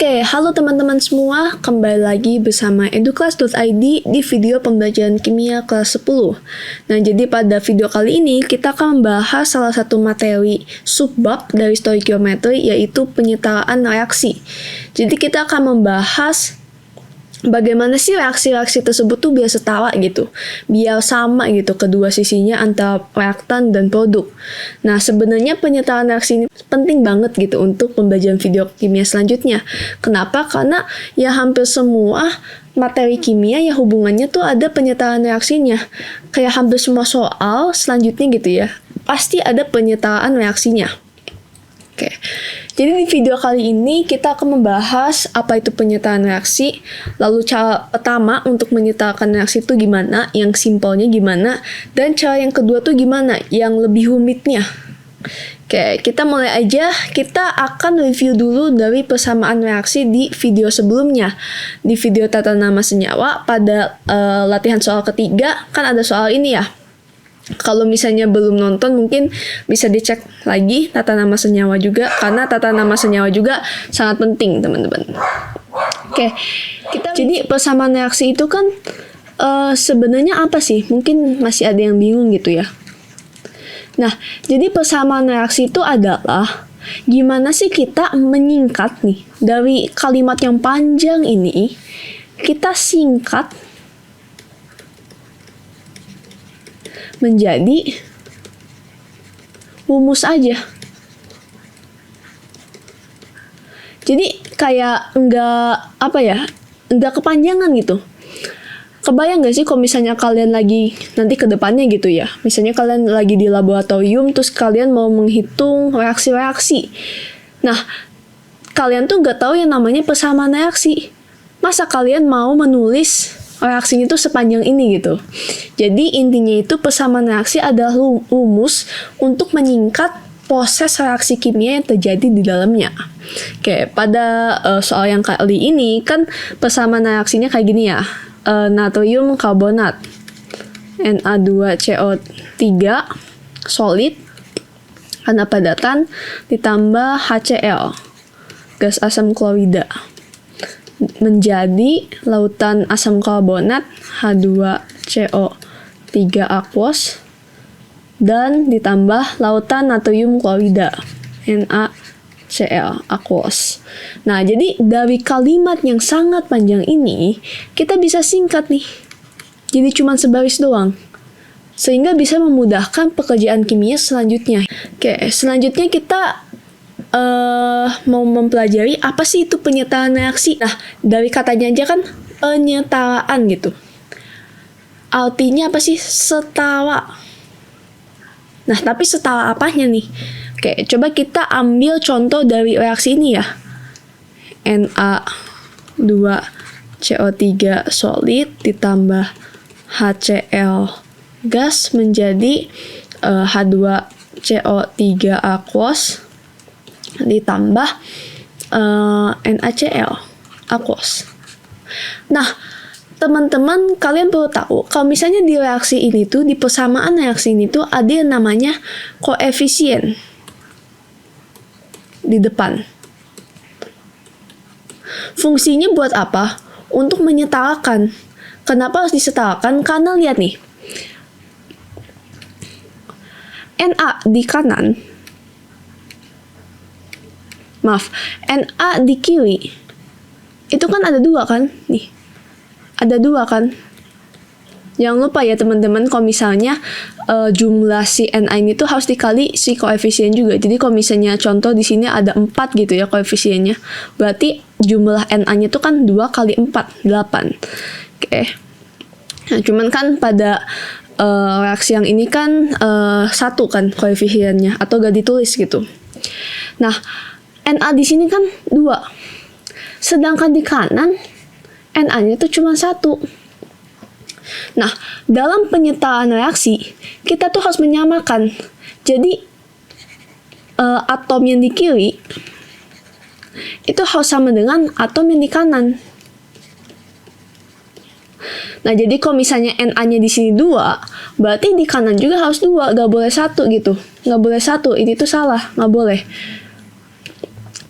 Oke, halo teman-teman semua, kembali lagi bersama eduklas.id di video pembelajaran kimia kelas 10. Nah, jadi pada video kali ini kita akan membahas salah satu materi subbab dari stoikiometri, yaitu penyetaraan reaksi. Jadi kita akan membahas bagaimana sih reaksi-reaksi tersebut tuh biar setara gitu, biar sama gitu kedua sisinya antara reaktan dan produk. Nah, sebenarnya penyetaraan reaksi ini penting banget gitu untuk pembelajaran video kimia selanjutnya. Kenapa? Karena ya hampir semua materi kimia ya hubungannya tuh ada penyetaraan reaksinya. Kayak hampir semua soal selanjutnya gitu ya, pasti ada penyetaraan reaksinya. Oke, jadi di video kali ini kita akan membahas apa itu penyetaraan reaksi, lalu cara pertama untuk menyetarkan reaksi itu gimana, yang simpelnya gimana, dan cara yang kedua tuh gimana, yang lebih rumitnya. Oke, kita mulai aja. Kita akan review dulu dari persamaan reaksi di video sebelumnya. Di video tata nama senyawa pada latihan soal ketiga, kan ada soal ini ya. Kalau misalnya belum nonton, mungkin bisa dicek lagi tata nama senyawa juga, karena tata nama senyawa juga sangat penting, teman-teman. Oke, jadi persamaan reaksi itu kan sebenarnya apa sih? Mungkin masih ada yang bingung gitu ya. Nah, jadi persamaan reaksi itu adalah gimana sih kita menyingkat nih dari kalimat yang panjang ini, kita singkat menjadi rumus aja. Jadi kayak enggak kepanjangan gitu. Kebayang gak sih kalau misalnya kalian lagi nanti ke depannya gitu ya, misalnya kalian lagi di laboratorium terus kalian mau menghitung reaksi-reaksi. Nah, kalian tuh nggak tahu yang namanya persamaan reaksi. Masa kalian mau menulis reaksinya itu sepanjang ini gitu. Jadi intinya itu persamaan reaksi adalah rumus untuk menyingkat proses reaksi kimia yang terjadi di dalamnya. Oke, pada soal yang kali ini kan persamaan reaksinya kayak gini ya. Natrium karbonat Na2CO3 solid karena padatan ditambah HCl gas asam klorida menjadi lautan asam karbonat H2CO3 aquos dan ditambah lautan natrium klorida NaCl aquos. Nah, jadi dari kalimat yang sangat panjang ini kita bisa singkat nih. Jadi cuma sebaris doang. Sehingga bisa memudahkan pekerjaan kimia selanjutnya. Oke, selanjutnya kita mau mempelajari apa sih itu penyetaraan reaksi. Nah, dari katanya aja kan penyetaraan gitu. Artinya apa sih? Setara. Nah, tapi setara apanya nih? Oke, coba kita ambil contoh dari reaksi ini ya. Na2CO3 solid ditambah HCl gas menjadi H2CO3 aquos ditambah NaCl aquos. Nah, teman-teman, kalian perlu tahu kalau misalnya di reaksi ini tuh, di persamaan reaksi ini tuh ada yang namanya koefisien di depan. Fungsinya buat apa? Untuk menyetarakan. Kenapa harus disetarakan? Karena lihat nih, Na di kanan, Na di kiri, itu kan ada dua kan? Nih, ada dua kan? Jangan lupa ya teman-teman, kalau misalnya jumlah si Na ini tuh harus dikali si koefisien juga. Jadi kalau misalnya contoh di sini ada 4 gitu ya koefisiennya, berarti jumlah Na-nya tuh kan 2 kali 4, 8. Oke. Nah, cuman kan pada reaksi yang ini kan 1 kan koefisiennya, atau gak ditulis gitu. Nah, Na di sini kan 2. Sedangkan di kanan Na-nya tuh cuma 1. Nah, dalam penyetaraan reaksi, kita tuh harus menyamakan. Jadi, atom yang di kiri itu harus sama dengan atom yang di kanan. Nah, jadi kalau misalnya Na-nya di sini 2, berarti di kanan juga harus 2, gak boleh 1 gitu. Gak boleh 1, ini tuh salah, gak boleh.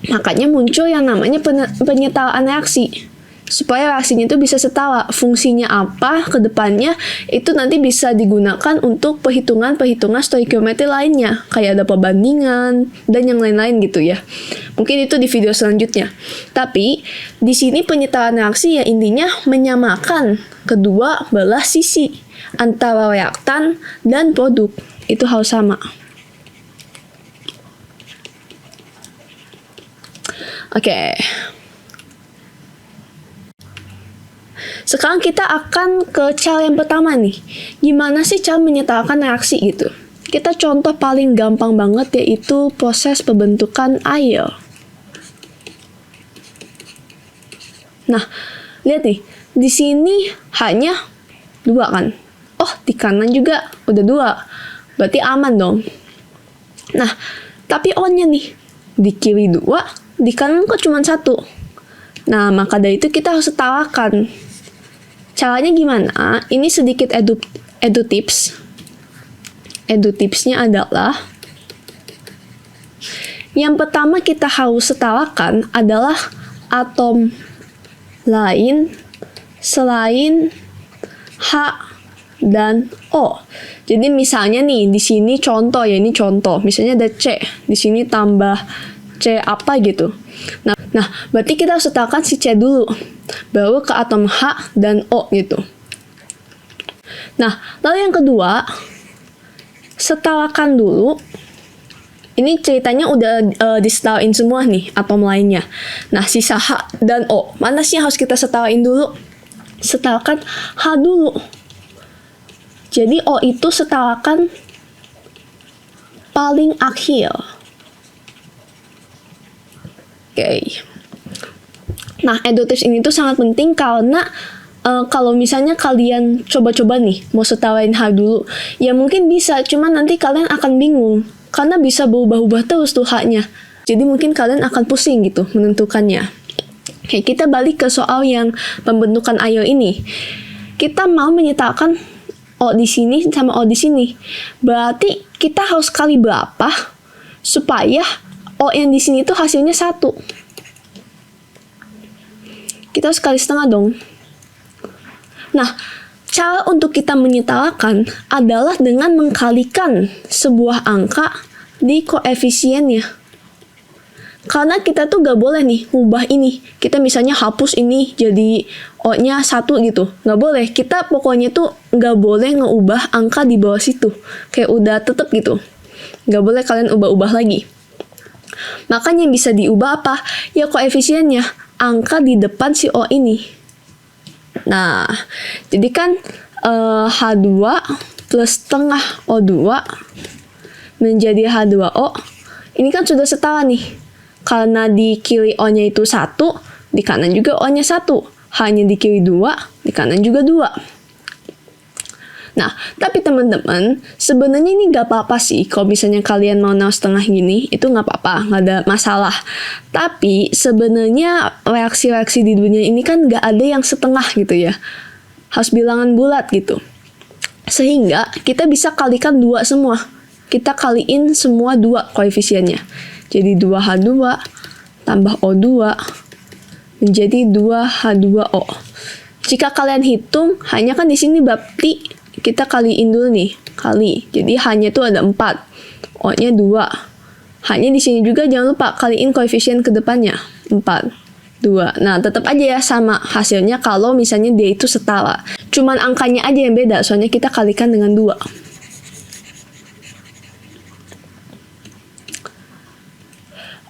Makanya muncul yang namanya penyetaraan reaksi. Supaya reaksinya itu bisa setara. Fungsinya apa ke depannya itu nanti bisa digunakan untuk perhitungan-perhitungan stoikiometri lainnya. Kayak ada perbandingan dan yang lain-lain gitu ya. Mungkin itu di video selanjutnya. Tapi di sini penyetaraan reaksi ya intinya menyamakan kedua belah sisi antara reaktan dan produk. Itu harus sama. Oke. Sekarang kita akan ke cara yang pertama nih. Gimana sih cara menyetarakan reaksi gitu? Kita contoh paling gampang banget yaitu proses pembentukan air. Nah, lihat nih. Di sini hanya 2 kan? Oh, di kanan juga udah 2. Berarti aman dong. Nah, tapi O-nya nih. Di kiri 2, di kanan kok cuma 1. Nah, maka dari itu kita harus setarakan. Caranya gimana? Ini sedikit edu tips. Edu tipsnya adalah yang pertama kita harus setarakan adalah atom lain selain H dan O. Jadi misalnya nih di sini contoh ya, ini contoh. Misalnya ada C, di sini tambah C apa gitu. Nah, berarti kita harus setarakan si C dulu. Baru ke atom H dan O gitu. Nah, lalu yang kedua, setarakan dulu. Ini ceritanya udah disetarain semua nih atom lainnya. Nah, sisa H dan O. Mana sih yang harus kita setarain dulu? Setarakan H dulu. Jadi O itu setarakan paling akhir. Oke. Nah, edu tips ini tuh sangat penting karena kalau misalnya kalian coba-coba nih mau setarain H dulu, ya mungkin bisa, cuman nanti kalian akan bingung karena bisa berubah-ubah terus tuh H-nya. Jadi mungkin kalian akan pusing gitu menentukannya. Oke, kita balik ke soal yang pembentukan air ini. Kita mau menyetarakan O di sini sama O di sini. Berarti kita harus kali berapa supaya O yang di sini tuh hasilnya 1. Kita harus kali setengah dong. Nah, cara untuk kita menyetarakan adalah dengan mengkalikan sebuah angka di koefisiennya. Karena kita tuh gak boleh nih ngubah ini. Kita misalnya hapus ini jadi O-nya 1 gitu. Gak boleh. Kita pokoknya tuh gak boleh ngeubah angka di bawah situ. Kayak udah tetep gitu. Gak boleh kalian ubah-ubah lagi. Makanya yang bisa diubah apa? Ya koefisiennya. Angka di depan si O ini. Nah, jadi kan H2 plus setengah O2 menjadi H2O. Ini kan sudah setara nih. Karena di kiri O-nya itu 1, di kanan juga O-nya 1. H-nya di kiri 2, di kanan juga 2. Nah, tapi teman-teman, sebenarnya ini gak apa-apa sih. Kalau misalnya kalian mau naruh setengah gini, itu gak apa-apa, gak ada masalah. Tapi sebenarnya reaksi-reaksi di dunia ini kan gak ada yang setengah gitu ya. Harus bilangan bulat gitu. Sehingga kita bisa kalikan 2 semua. Kita kaliin semua 2 koefisiennya. Jadi 2H2 tambah O2 menjadi 2H2O. Jika kalian hitung, hanya kan di sini berarti kita kaliin dulu nih, kali. Jadi H-nya tuh ada 4, O-nya 2. H-nya di sini juga jangan lupa kaliin koefisien ke depannya, 4, 2. Nah, tetap aja ya sama hasilnya kalau misalnya dia itu setara. Cuman angkanya aja yang beda, soalnya kita kalikan dengan 2.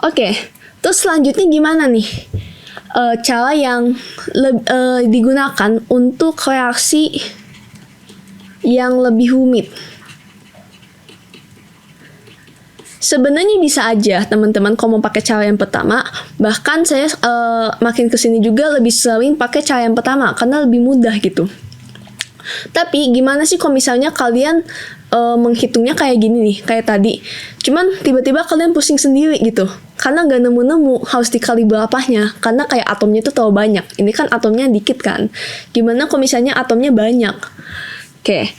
Oke, terus selanjutnya gimana nih? Cara yang digunakan untuk reaksi yang lebih rumit. Sebenarnya bisa aja teman-teman kalau mau pakai cara yang pertama. Bahkan saya makin kesini juga lebih sering pakai cara yang pertama karena lebih mudah gitu. Tapi gimana sih kalau misalnya kalian menghitungnya kayak gini nih, kayak tadi. Cuman tiba-tiba kalian pusing sendiri gitu. Karena nggak nemu-nemu harus dikali berapanya. Karena kayak atomnya itu terlalu banyak. Ini kan atomnya dikit kan. Gimana kalau misalnya atomnya banyak? Oke,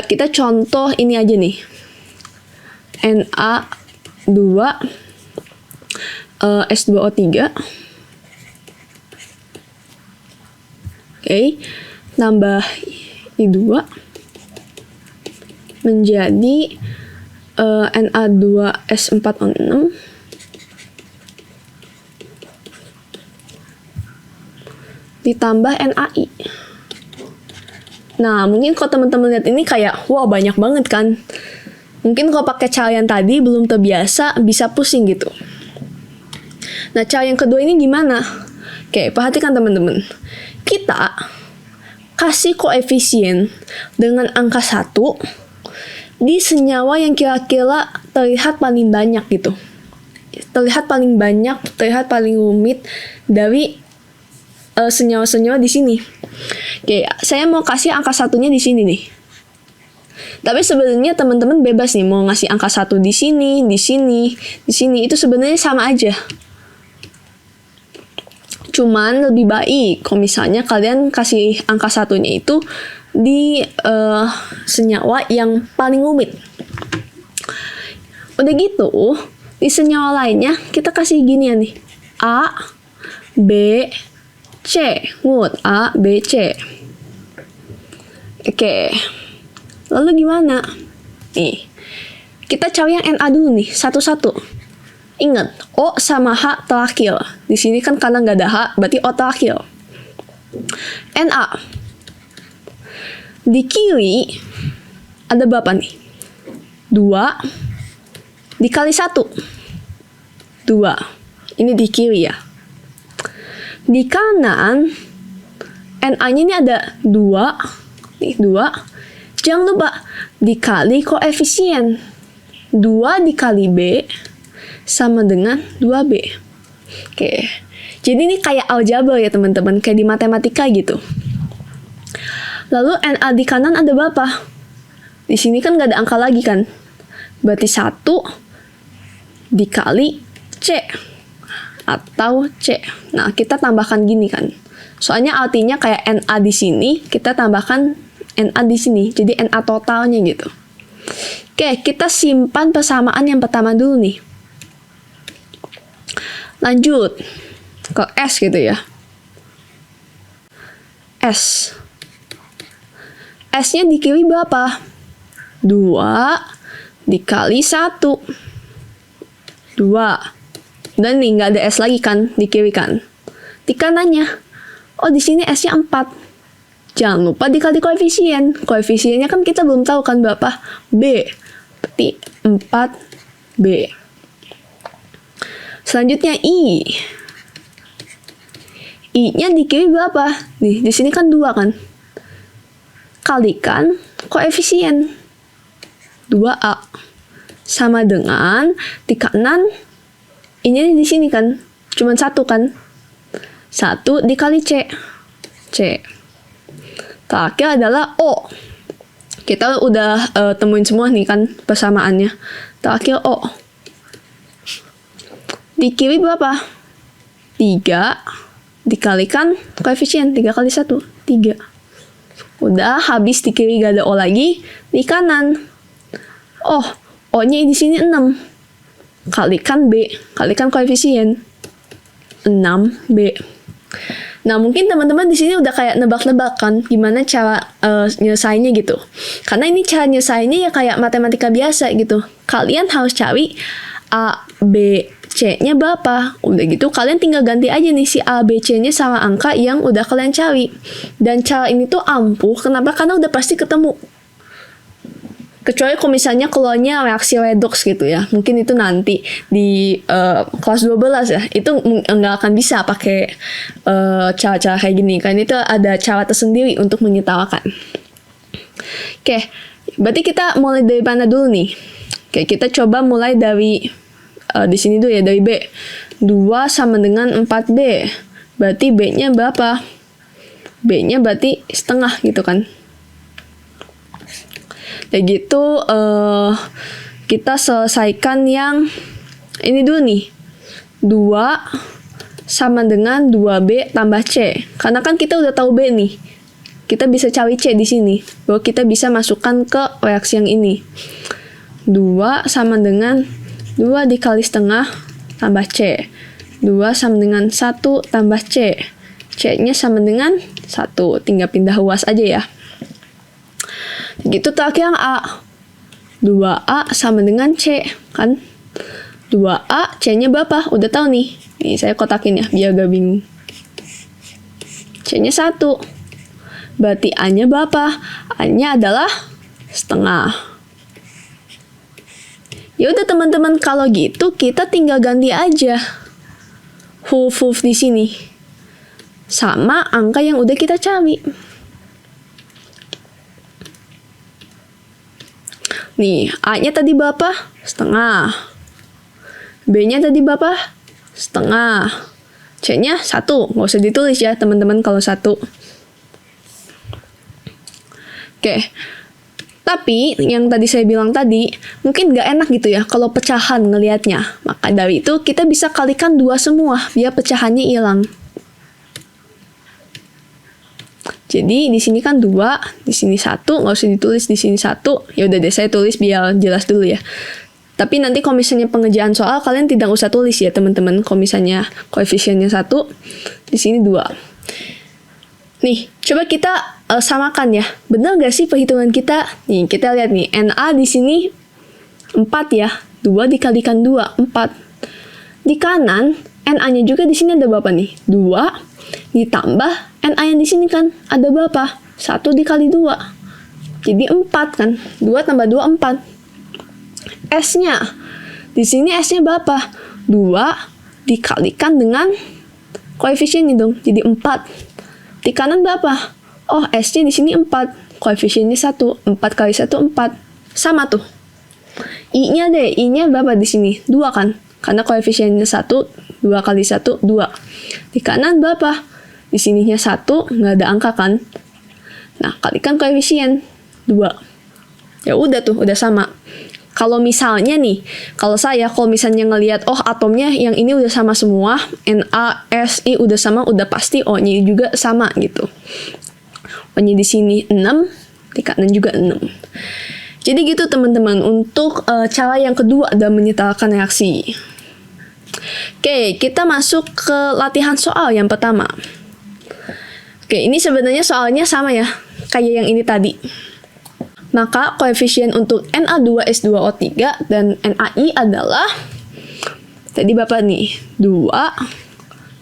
kita contoh ini aja nih. Na2 S2O3. Oke, nambah I2 menjadi Na2S4O6 ditambah NaI. Nah, mungkin kalau teman-teman lihat ini kayak, wah banyak banget kan. Mungkin kalau pakai cara yang tadi belum terbiasa, bisa pusing gitu. Nah, cara yang kedua ini gimana? Oke, perhatikan teman-teman. Kita kasih koefisien dengan angka 1 di senyawa yang kira-kira terlihat paling banyak gitu. Terlihat paling banyak, terlihat paling rumit dari senyawa-senyawa di sini. Oke, saya mau kasih angka 1-nya di sini nih. Tapi sebenarnya teman-teman bebas nih mau ngasih angka 1 di sini, di sini, di sini. Itu sebenarnya sama aja. Cuman lebih baik kalau misalnya kalian kasih angka 1-nya itu di senyawa yang paling rumit. Udah gitu, di senyawa lainnya kita kasih gini ya nih. A, B, C. Ngut, A, B, C. Oke. Lalu gimana? Nih, kita cari yang Na dulu nih, satu-satu. Ingat, O sama H terakhir. Di sini kan karena nggak ada H, berarti O terakhir. Na. Di kiri, ada berapa nih? 2 dikali 1. 2. Ini di kiri ya. Di kanan, Na-nya ini ada 2. Nih, 2. Jangan lupa, dikali koefisien. 2 dikali B sama dengan 2B. Oke. Jadi ini kayak aljabar ya teman-teman, kayak di matematika gitu. Lalu Na di kanan ada berapa? Di sini kan nggak ada angka lagi kan? Berarti 1 dikali C. Atau C. Nah, kita tambahkan gini kan. Soalnya artinya kayak Na di sini, kita tambahkan Na di sini. Jadi Na totalnya gitu. Oke, kita simpan persamaan yang pertama dulu nih. Lanjut ke S gitu ya. S. S-nya di kiri berapa? 2 dikali 1. 2. Dan nih nggak ada S lagi kan di kiri kan. Di kanannya, oh di sini S-nya 4. Jangan lupa dikali koefisien. Koefisiennya kan kita belum tahu kan berapa. B. Berarti 4B. Selanjutnya I. I-nya di kiri berapa? Nih, di sini kan 2 kan. Kalikan koefisien. 2A. Sama dengan di kanan I-nya di sini kan, cuma 1 kan. 1 dikali C. C. Terakhir adalah O. Kita udah temuin semua nih kan persamaannya. Terakhir O. Di kiri berapa? 3 dikalikan koefisien. 3 kali 1. 3. Udah habis di kiri gak ada O lagi. Di kanan. Oh, O-nya di sini 6. Kalikan B, kalikan koefisien 6B. Nah, mungkin teman-teman di sini udah kayak nebak-nebak kan gimana cara nyelesainnya gitu. Karena ini cara nyelesainnya ya kayak matematika biasa gitu. Kalian harus cari A, B, C-nya berapa. Udah gitu kalian tinggal ganti aja nih si A, B, C-nya sama angka yang udah kalian cari. Dan cara ini tuh ampuh, kenapa? Karena udah pasti ketemu. Kecuali kalau misalnya keluarnya reaksi redox gitu ya. Mungkin itu nanti di kelas 12 ya. Itu nggak akan bisa pakai cara-cara kayak gini. Kan itu ada cara tersendiri untuk menyetawakan. Oke, berarti kita mulai dari mana dulu nih? Oke, kita coba mulai dari di sini dulu ya, dari B. 2 sama dengan 4B. Berarti B-nya berapa? B-nya berarti setengah gitu kan. Kayak gitu kita selesaikan yang ini dulu nih. 2 sama dengan 2B tambah C. Karena kan kita udah tahu B nih. Kita bisa cari C di sini. Baru kita bisa masukkan ke reaksi yang ini. 2 sama dengan 2 dikali setengah tambah C. 2 sama dengan 1 tambah C. C-nya sama dengan 1. Tinggal pindah ruas aja ya. Gitu tak yang A. 2A sama dengan C. Kan? 2A, C-nya berapa? Udah tahu nih. Nih, saya kotakin ya, biar gak bingung. C-nya 1. Berarti A-nya berapa? A-nya adalah setengah. Ya udah teman-teman, kalau gitu kita tinggal ganti aja huruf di sini sama angka yang udah kita cari. Nih, A-nya tadi berapa? Setengah. B-nya tadi berapa? Setengah. C-nya 1. Nggak usah ditulis ya teman-teman kalau 1. Oke. Tapi, yang tadi saya bilang tadi, mungkin nggak enak gitu ya kalau pecahan ngelihatnya. Maka dari itu, kita bisa kalikan 2 semua, biar pecahannya hilang. Jadi, di sini kan 2, di sini 1, nggak usah ditulis di sini 1. Ya udah deh, saya tulis biar jelas dulu ya. Tapi nanti kalau misalnya pengerjaan soal, kalian tidak usah tulis ya teman-teman. Kalau misalnya koefisiennya 1, di sini 2. Nih, coba kita samakan ya. Benar nggak sih perhitungan kita? Nih, kita lihat nih. NA di sini 4 ya. 2 dikalikan 2, 4. Di kanan, NA-nya juga di sini ada berapa nih? 2 ditambah NA yang di sini kan ada berapa? 1 dikali 2. Jadi 4 kan? 2 tambah 2, 4. S-nya. Di sini S-nya berapa? 2 dikalikan dengan koefisiennya dong. Jadi 4. Di kanan berapa? Oh, S-nya di sini 4. Koefisiennya 1. 4 kali 1, 4. Sama tuh. I-nya deh. I-nya berapa di sini? 2 kan? Karena koefisiennya 1. 2 kali 1, 2. Di kanan berapa? Di sininya 1. Nggak ada angka kan? Nah, kalikan koefisien. 2. Ya udah tuh. Udah sama. Kalau misalnya nih, kalau misalnya ngelihat, oh atomnya yang ini udah sama semua, Na, S, I udah sama, udah pasti O-nya juga sama gitu. O-nya di sini 6, di kanan juga 6. Jadi gitu teman-teman, untuk cara yang kedua dalam menyetarakan reaksi. Oke, kita masuk ke latihan soal yang pertama. Oke, ini sebenarnya soalnya sama ya, kayak yang ini tadi. Maka koefisien untuk Na2S2O3 dan NaI adalah tadi berapa nih? 2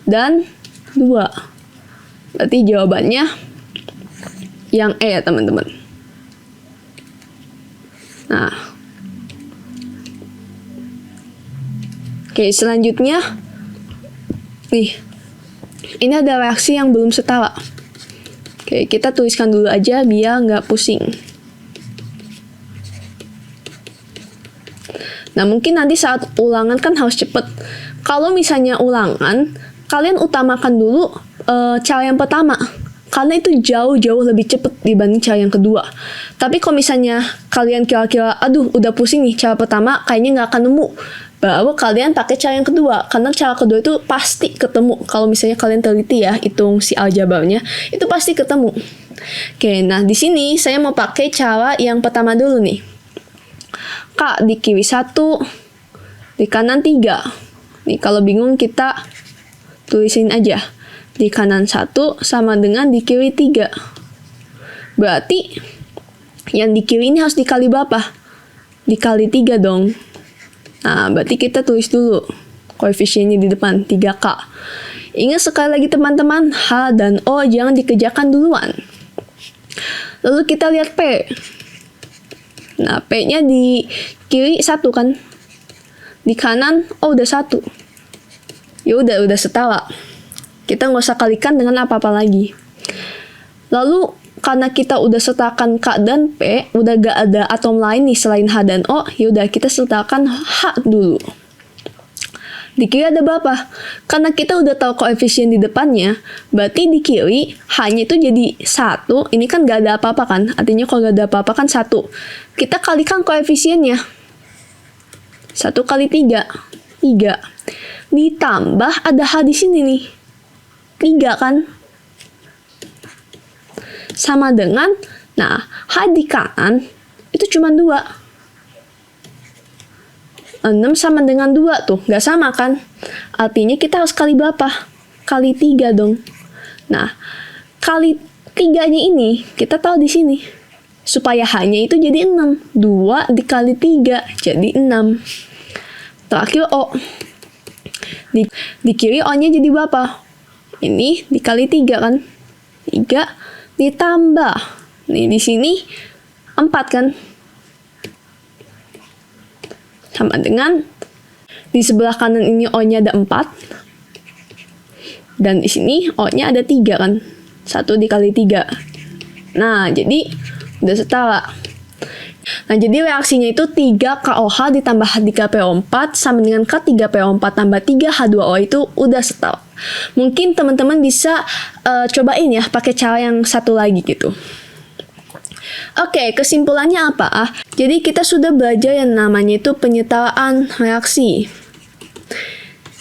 dan 2. Berarti jawabannya yang E ya teman-teman. Nah. Oke, selanjutnya nih. Ini ada reaksi yang belum setara. Oke, kita tuliskan dulu aja biar nggak pusing. Nah, mungkin nanti saat ulangan kan harus cepet. Kalau misalnya ulangan, kalian utamakan dulu cara yang pertama. Karena itu jauh-jauh lebih cepet dibanding cara yang kedua. Tapi kalau misalnya kalian kira-kira, aduh udah pusing nih cara pertama, kayaknya nggak akan nemu. Baru kalian pakai cara yang kedua. Karena cara kedua itu pasti ketemu. Kalau misalnya kalian teliti ya, hitung si aljabarnya, itu pasti ketemu. Oke, nah di sini saya mau pakai cara yang pertama dulu nih. Kak, di kiri 1, di kanan 3. Nih, kalau bingung kita tulisin aja. Di kanan 1 sama dengan di kiri 3. Berarti, yang di kiri ini harus dikali berapa? Dikali 3 dong. Nah, berarti kita tulis dulu koefisiennya di depan, 3K. Ingat sekali lagi teman-teman, H dan O jangan dikerjakan duluan. Lalu kita lihat P. Nah, P-nya di kiri 1 kan. Di kanan, oh udah 1. Ya udah setara. Kita nggak usah kalikan dengan apa-apa lagi. Lalu, karena kita udah sertakan K dan P, udah gak ada atom lain nih selain H dan O, ya udah kita sertakan H dulu. Di kiri ada berapa? Karena kita udah tahu koefisien di depannya, berarti di kiri H-nya itu jadi 1. Ini kan gak ada apa-apa kan? Artinya kalau gak ada apa-apa kan 1. Kita kalikan koefisiennya. 1 kali 3. 3. Ditambah ada H di sini nih. 3 kan? Sama dengan, nah, H di kanan itu cuma 2. 6 sama dengan 2 tuh, nggak sama kan? Artinya kita harus kali berapa? Kali 3 dong. Nah, kali 3-nya ini kita tahu di sini. Supaya H-nya itu jadi 6. 2 dikali 3 jadi 6. Terakhir O. Di kiri O-nya jadi berapa? Ini dikali 3 kan? 3 ditambah. Nih di sini 4 kan? Sama dengan di sebelah kanan ini O-nya ada 4. Dan di sini O-nya ada 3 kan? 1 dikali 3. Nah, jadi udah setara. Nah, jadi reaksinya itu 3 KOH ditambah 3 PO4 sama dengan K3PO4 tambah 3 H2O itu udah setara. Mungkin teman-teman bisa cobain ya pakai cara yang satu lagi gitu. Oke, kesimpulannya apa? Jadi kita sudah belajar yang namanya itu penyetaraan reaksi.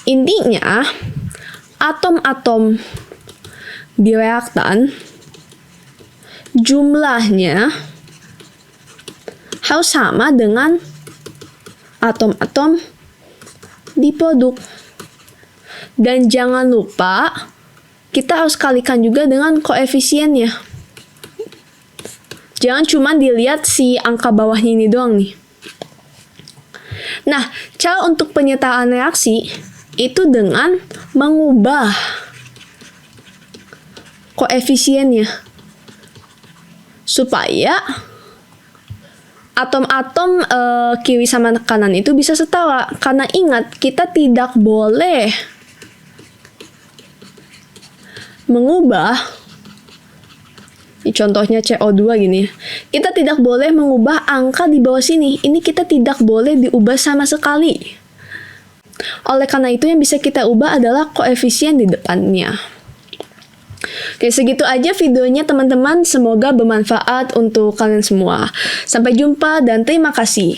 Intinya, atom-atom di reaktan jumlahnya harus sama dengan atom-atom di produk. Dan jangan lupa, kita harus kalikan juga dengan koefisiennya. Jangan cuma dilihat si angka bawahnya ini doang nih. Nah, cara untuk penyetaraan reaksi itu dengan mengubah koefisiennya. Supaya atom-atom kiri sama kanan itu bisa setara. Karena ingat, kita tidak boleh mengubah, ini contohnya CO2 gini. Kita tidak boleh mengubah angka di bawah sini. Ini kita tidak boleh diubah sama sekali. Oleh karena itu yang bisa kita ubah adalah koefisien di depannya. Oke, segitu aja videonya teman-teman. Semoga bermanfaat untuk kalian semua. Sampai jumpa dan terima kasih.